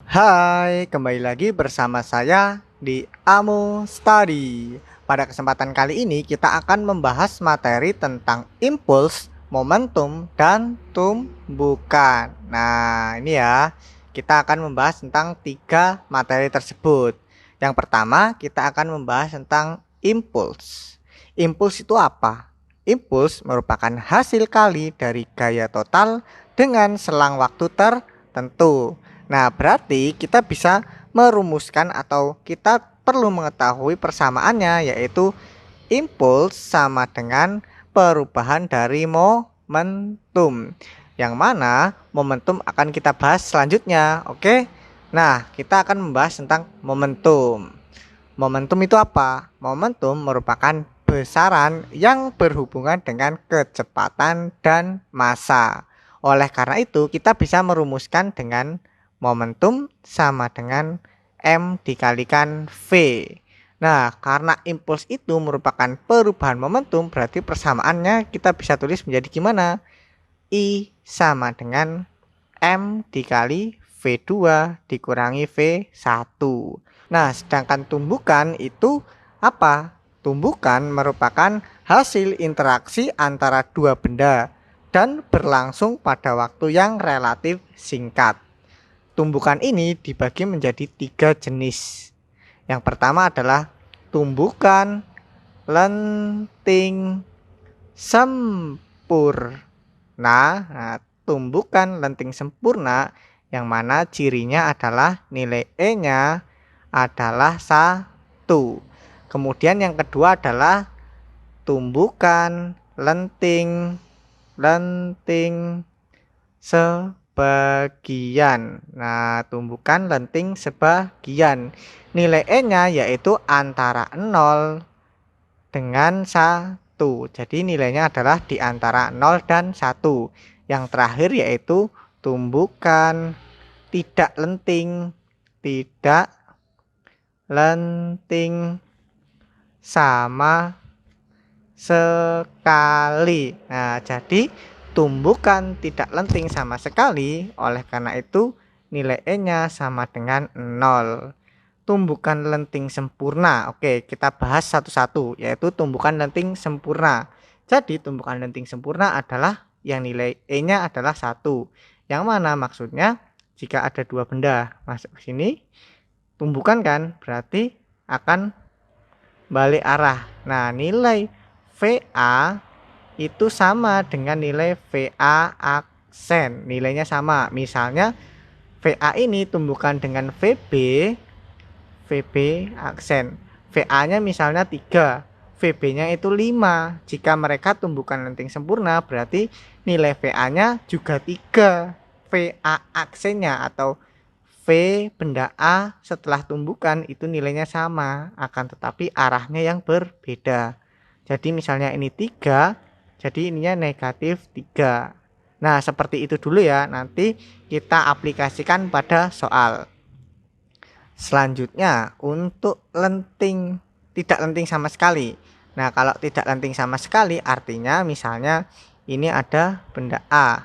Hai, kembali lagi bersama saya di Amo Study. Pada kesempatan kali ini kita akan membahas materi tentang impuls, momentum, dan tumbukan. Nah, ini ya, kita akan membahas tentang tiga materi tersebut. Yang pertama, kita akan membahas tentang impuls. Impuls itu apa? Impuls merupakan hasil kali dari gaya total dengan selang waktu tertentu. Nah, berarti kita bisa merumuskan atau kita perlu mengetahui persamaannya, yaitu impuls sama dengan perubahan dari momentum. Yang mana momentum akan kita bahas selanjutnya, oke? Nah, kita akan membahas tentang momentum. Momentum itu apa? Momentum merupakan besaran yang berhubungan dengan kecepatan dan massa. Oleh karena itu, kita bisa merumuskan dengan momentum sama dengan M dikalikan V. Nah, karena impuls itu merupakan perubahan momentum, berarti persamaannya kita bisa tulis menjadi gimana? I sama dengan M dikali V2 dikurangi V1. Nah, sedangkan tumbukan itu apa? Tumbukan merupakan hasil interaksi antara dua benda dan berlangsung pada waktu yang relatif singkat. Tumbukan ini dibagi menjadi tiga jenis. Yang pertama adalah tumbukan lenting sempurna. Nah, tumbukan lenting sempurna yang mana cirinya adalah nilai E-nya adalah 1. Kemudian yang kedua adalah tumbukan lenting sebagian. Nah, tumbukan lenting sebagian. Nilai E-nya yaitu antara 0 dengan 1. Jadi nilainya adalah di antara 0 dan 1. Yang terakhir yaitu tumbukan tidak lenting sama sekali. Nah, jadi tumbukan tidak lenting sama sekali, oleh karena itu nilai E-nya sama dengan 0. Tumbukan lenting sempurna. Oke, kita bahas satu-satu, yaitu tumbukan lenting sempurna. Jadi tumbukan lenting sempurna adalah yang nilai E-nya adalah 1. Yang mana maksudnya jika ada dua benda masuk ke sini, tumbukan kan berarti akan balik arah. Nah, nilai VA itu sama dengan nilai VA aksen. Nilainya sama. Misalnya VA ini tumbukan dengan VB aksen. VA-nya misalnya 3, VB-nya itu 5. Jika mereka tumbukan lenting sempurna, berarti nilai VA-nya juga 3. VA aksennya atau V benda A setelah tumbukan itu nilainya sama, akan tetapi arahnya yang berbeda. Jadi misalnya ini 3, jadi ininya negatif 3. Nah, seperti itu dulu ya. Nanti kita aplikasikan pada soal. Selanjutnya untuk lenting, tidak lenting sama sekali. Nah, kalau tidak lenting sama sekali artinya misalnya ini ada benda A,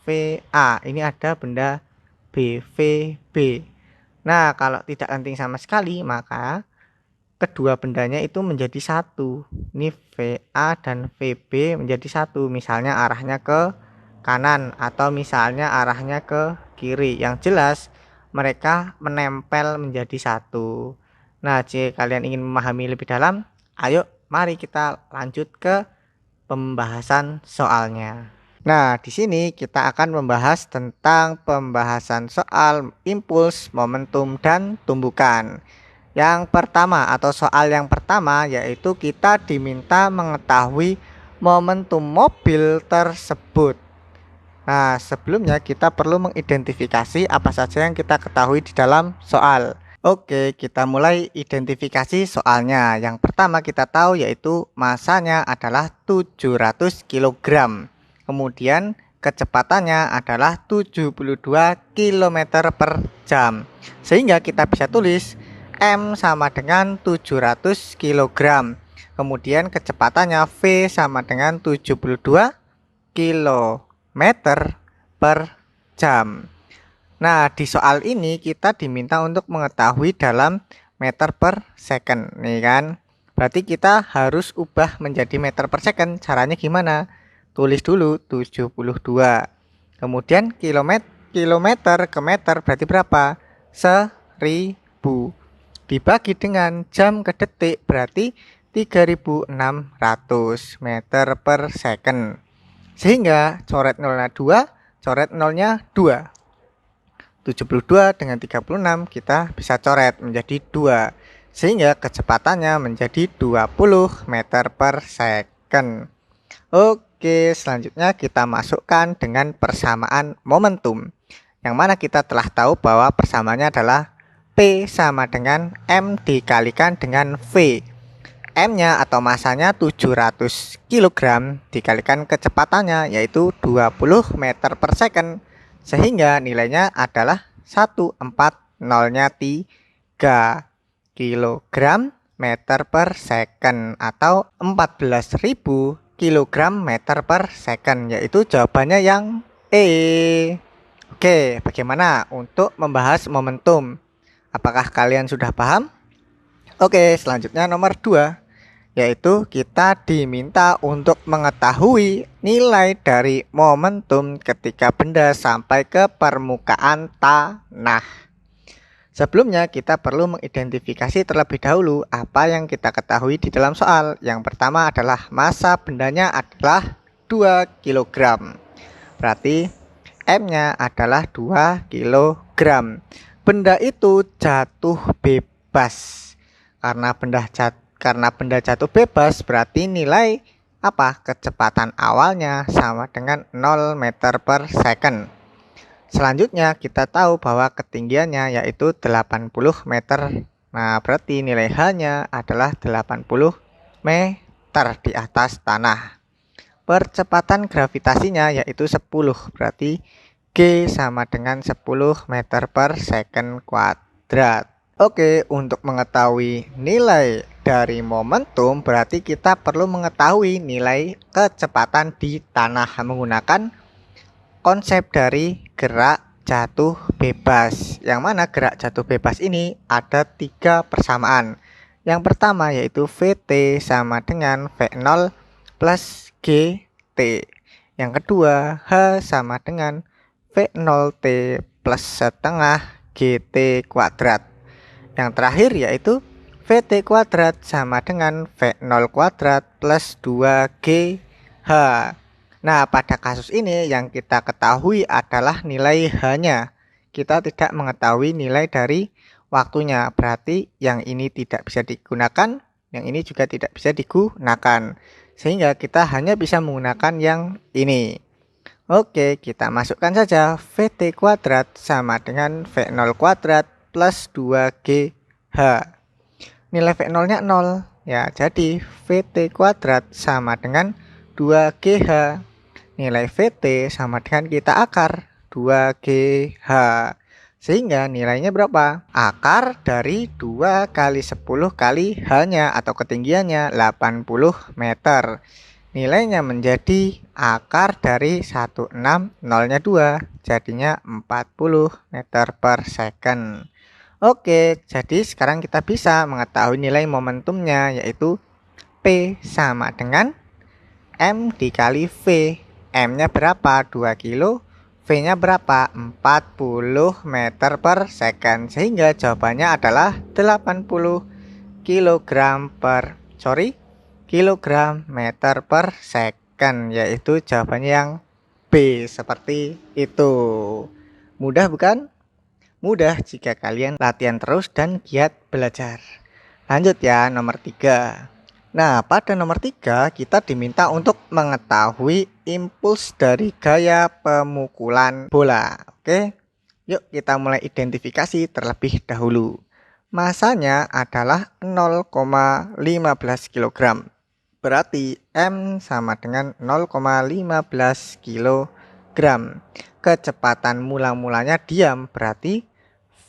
VA, ini ada benda B, VB. Nah, kalau tidak lenting sama sekali maka kedua bendanya itu menjadi satu. Ini VA dan VB menjadi satu. Misalnya arahnya ke kanan atau misalnya arahnya ke kiri. Yang jelas mereka menempel menjadi satu. Nah, jika kalian ingin memahami lebih dalam, ayo mari kita lanjut ke pembahasan soalnya. Nah, di sini kita akan membahas tentang pembahasan soal impuls, momentum, dan tumbukan. Yang pertama atau soal yang pertama yaitu kita diminta mengetahui momentum mobil tersebut. Nah, sebelumnya kita perlu mengidentifikasi apa saja yang kita ketahui di dalam soal. Oke, kita mulai identifikasi soalnya. Yang pertama kita tahu yaitu masanya adalah 700 kg. Kemudian kecepatannya adalah 72 km per jam. Sehingga kita bisa tulis M sama dengan 700 kg. Kemudian kecepatannya V sama dengan 72 km per jam. Nah, di soal ini kita diminta untuk mengetahui dalam meter per second, nih kan. Berarti kita harus ubah menjadi meter per second. Caranya gimana? Tulis dulu 72. Kemudian kilometer ke meter berarti berapa? 1000. Dibagi dengan jam ke detik berarti 3600 meter per second. Sehingga coret nolnya 2, coret nolnya 2. 72 dengan 36 kita bisa coret menjadi 2. Sehingga kecepatannya menjadi 20 meter per second. Oke, selanjutnya kita masukkan dengan persamaan momentum. Yang mana kita telah tahu bahwa persamaannya adalah P sama dengan M dikalikan dengan V. M-nya atau masanya 700 kg dikalikan kecepatannya yaitu 20 meter per second. Sehingga nilainya adalah 140-nya 3 kilogram meter per second atau 14.000 kilogram meter per second, yaitu jawabannya yang E. Oke, bagaimana untuk membahas momentum? Apakah kalian sudah paham? Oke, selanjutnya nomor 2, yaitu kita diminta untuk mengetahui nilai dari momentum ketika benda sampai ke permukaan tanah. Sebelumnya kita perlu mengidentifikasi terlebih dahulu apa yang kita ketahui di dalam soal. Yang pertama adalah massa bendanya adalah 2 kg. Berarti M-nya adalah 2 kg. Benda itu jatuh bebas. Karena benda jatuh bebas berarti nilai apa? Kecepatan awalnya sama dengan 0 meter per second. Selanjutnya kita tahu bahwa ketinggiannya yaitu 80 meter. Nah, berarti nilai H-nya adalah 80 meter di atas tanah. Percepatan gravitasinya yaitu 10. Berarti G sama dengan 10 meter per second kuadrat. Oke, untuk mengetahui nilai dari momentum berarti kita perlu mengetahui nilai kecepatan di tanah menggunakan konsep dari gerak jatuh bebas. Yang mana gerak jatuh bebas ini ada 3 persamaan. Yang pertama yaitu VT sama dengan V0 plus GT. Yang kedua H sama dengan V0T plus setengah GT kuadrat. Yang terakhir yaitu VT kuadrat sama dengan V0 kuadrat plus 2GH. Nah, pada kasus ini yang kita ketahui adalah nilai H-nya. Kita tidak mengetahui nilai dari waktunya. Berarti yang ini tidak bisa digunakan, yang ini juga tidak bisa digunakan. Sehingga kita hanya bisa menggunakan yang ini. Oke, kita masukkan saja VT kuadrat sama dengan V0 kuadrat plus 2GH. Nilai V0-nya 0. Ya, jadi VT kuadrat sama dengan 2GH. Nilai VT sama dengan kita akar 2GH. Sehingga nilainya berapa? Akar dari 2 kali 10 kali H-nya atau ketinggiannya 80 meter. Nilainya menjadi akar dari 160-nya 2. Jadinya 40 meter per second. Oke, jadi sekarang kita bisa mengetahui nilai momentumnya yaitu P sama dengan M dikali V. M-nya berapa? 2 kilo. V-nya berapa? 40 meter per second. Sehingga jawabannya adalah 80 kilogram meter per second. Yaitu jawabannya yang B. Seperti itu. Mudah bukan? Mudah jika kalian latihan terus dan giat belajar. Lanjut ya, nomor 3. Nah, pada nomor 3 kita diminta untuk mengetahui impuls dari gaya pemukulan bola. Oke, yuk kita mulai identifikasi terlebih dahulu. Masanya adalah 0,15 kg. Berarti M sama dengan 0,15 kg. Kecepatan mula-mulanya diam, berarti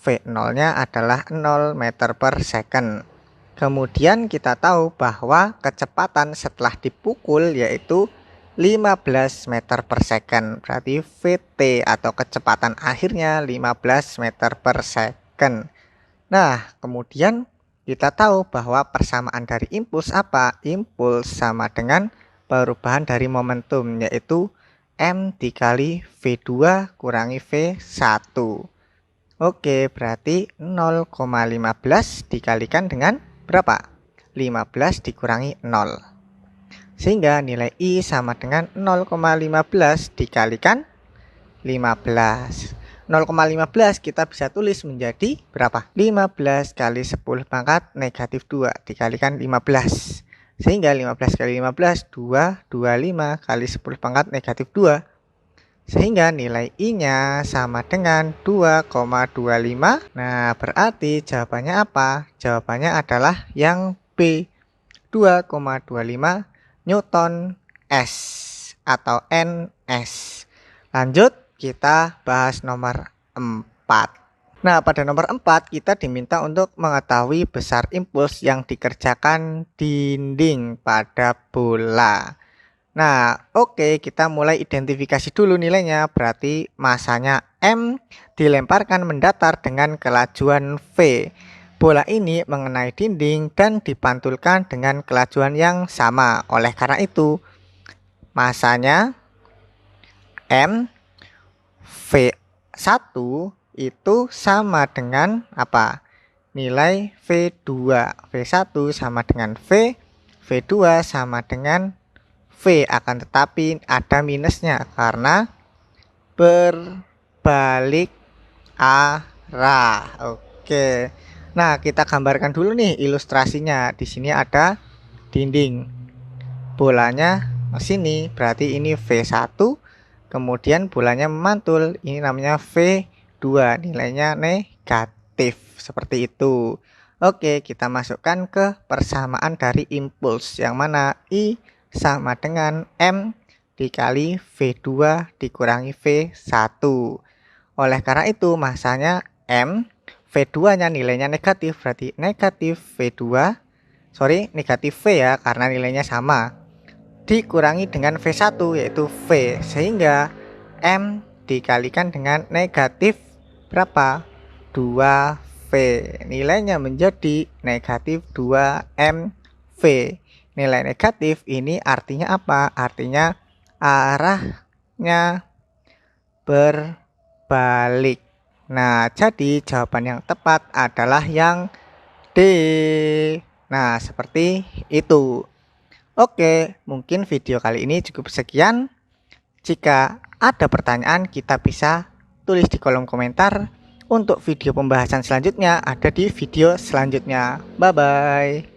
V0-nya adalah 0 meter per second. Kemudian kita tahu bahwa kecepatan setelah dipukul yaitu 15 meter per second. Berarti VT atau kecepatan akhirnya 15 meter per second. Nah, kemudian kita tahu bahwa persamaan dari impuls apa? Impuls sama dengan perubahan dari momentum, yaitu M dikali V2 kurangi V1. Oke, berarti 0,15 dikalikan dengan berapa? 15 dikurangi 0. Sehingga nilai I sama dengan 0,15 dikalikan 15. 0,15 kita bisa tulis menjadi berapa? 15 kali 10 pangkat negatif 2 dikalikan 15. Sehingga 15 kali 15, 225 kali 10 pangkat negatif 2. Sehingga nilai I-nya sama dengan 2,25. Nah, berarti jawabannya apa? Jawabannya adalah yang B, 2,25 Newton S atau NS. Lanjut, kita bahas nomor 4. Nah, pada nomor 4 kita diminta untuk mengetahui besar impuls yang dikerjakan dinding pada bola. Nah, oke, kita mulai identifikasi dulu nilainya. Berarti masanya M dilemparkan mendatar dengan kelajuan V. Bola ini mengenai dinding dan dipantulkan dengan kelajuan yang sama. Oleh karena itu, masanya M V1 itu sama dengan apa? Nilai V2. V1 sama dengan V, V2 sama dengan V, akan tetapi ada minusnya karena berbalik arah. Oke. Nah, kita gambarkan dulu nih ilustrasinya. Di sini ada dinding. Bolanya ke sini, berarti ini V1. Kemudian bolanya memantul, ini namanya V2, nilainya negatif. Seperti itu. Oke, kita masukkan ke persamaan dari impuls, yang mana I sama dengan M dikali V2 dikurangi V1. Oleh karena itu, masanya M, V2-nya nilainya negatif, berarti negatif V2, negatif V ya, karena nilainya sama, dikurangi dengan V1, yaitu V, sehingga M dikalikan dengan negatif berapa? 2V. Nilainya menjadi negatif 2mV. Nilai negatif ini artinya apa? Artinya arahnya berbalik. Nah, jadi jawaban yang tepat adalah yang D. Nah, seperti itu. Oke, mungkin video kali ini cukup sekian. Jika ada pertanyaan, kita bisa tulis di kolom komentar. Untuk video pembahasan selanjutnya ada di video selanjutnya. Bye-bye.